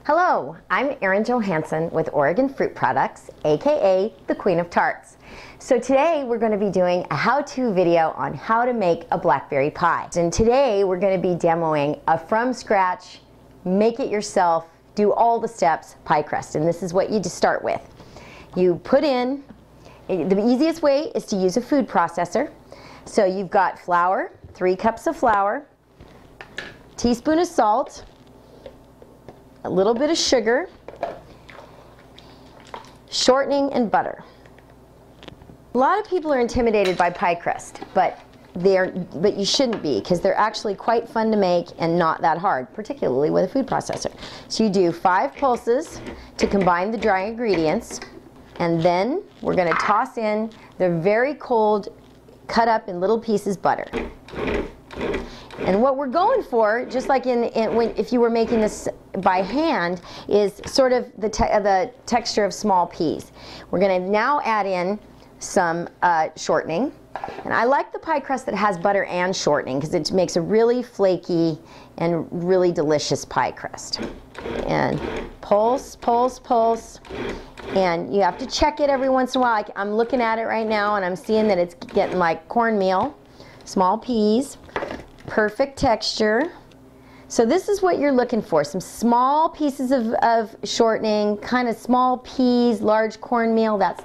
Hello, I'm Erin Johansson with Oregon Fruit Products, aka the Queen of Tarts. So today we're going to be doing a how-to video on how to make a blackberry pie. And today we're going to be demoing a from scratch, make it yourself, do all the steps pie crust. And this is what you just start with. You put in, the easiest way is to use a food processor. So you've got flour, 3 cups of flour, teaspoon of salt, a little bit of sugar, shortening, and butter. A lot of people are intimidated by pie crust, but you shouldn't be, because they're actually quite fun to make and not that hard, particularly with a food processor. So you do 5 pulses to combine the dry ingredients, and then we're going to toss in the very cold, cut up in little pieces butter. And what we're going for, just like if you were making this by hand, is sort of the texture of small peas. We're going to now add in some shortening. And I like the pie crust that has butter and shortening because it makes a really flaky and really delicious pie crust. And pulse, pulse, pulse. And you have to check it every once in a while. I'm looking at it right now and I'm seeing that it's getting like cornmeal, small peas. Perfect texture. So this is what you're looking for, some small pieces of shortening, kind of small peas, large cornmeal. That's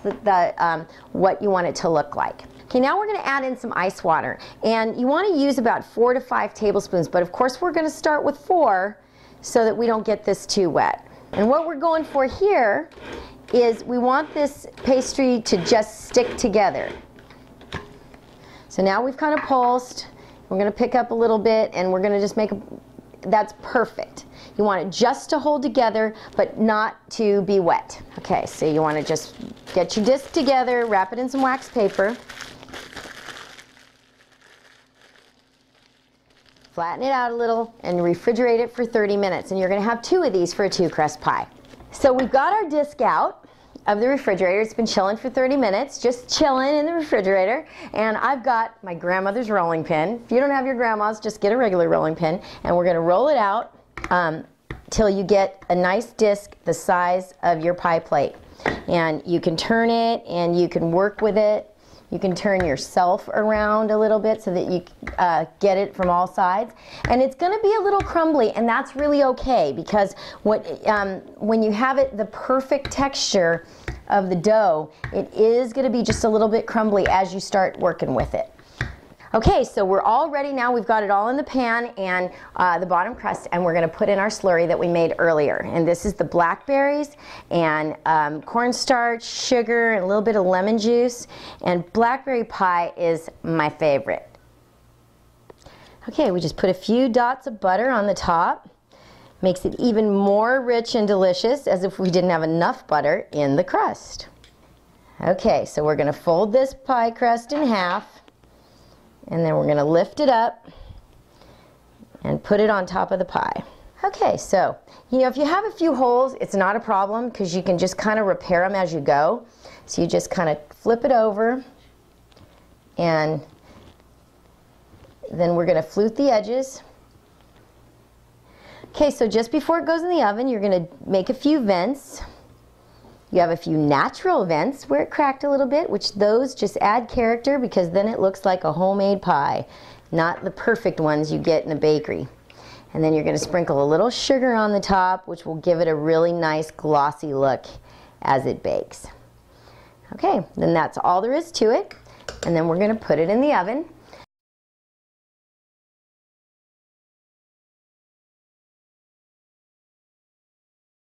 what you want it to look like. Okay, now we're going to add in some ice water, and you want to use about 4 to 5 tablespoons, but of course we're going to start with 4 so that we don't get this too wet. And what we're going for here is we want this pastry to just stick together. So now we've kind of pulsed. We're going to pick up a little bit and we're going to just make that's perfect. You want it just to hold together but not to be wet. Okay, so you want to just get your disc together, wrap it in some wax paper, flatten it out a little, and refrigerate it for 30 minutes. And you're going to have 2 of these for a 2-crust pie. So we've got our disc out of the refrigerator. It's been chilling for 30 minutes, just chilling in the refrigerator. And I've got my grandmother's rolling pin. If you don't have your grandma's, just get a regular rolling pin. And we're going to roll it out till you get a nice disc the size of your pie plate. And you can turn it and you can work with it. You can turn yourself around a little bit so that you get it from all sides. And it's going to be a little crumbly, and that's really okay, because when you have it the perfect texture of the dough, it is going to be just a little bit crumbly as you start working with it. Okay, so we're all ready now. We've got it all in the pan and the bottom crust, and we're going to put in our slurry that we made earlier. And this is the blackberries and cornstarch, sugar, and a little bit of lemon juice. And blackberry pie is my favorite. Okay, we just put a few dots of butter on the top. Makes it even more rich and delicious, as if we didn't have enough butter in the crust. Okay, so we're going to fold this pie crust in half. And then we're going to lift it up and put it on top of the pie. Okay, so, if you have a few holes, it's not a problem because you can just kind of repair them as you go. So you just kind of flip it over, and then we're going to flute the edges. Okay, so just before it goes in the oven, you're going to make a few vents. You have a few natural vents where it cracked a little bit, which those just add character because then it looks like a homemade pie, not the perfect ones you get in a bakery. And then you're going to sprinkle a little sugar on the top, which will give it a really nice glossy look as it bakes. Okay, then that's all there is to it. And then we're going to put it in the oven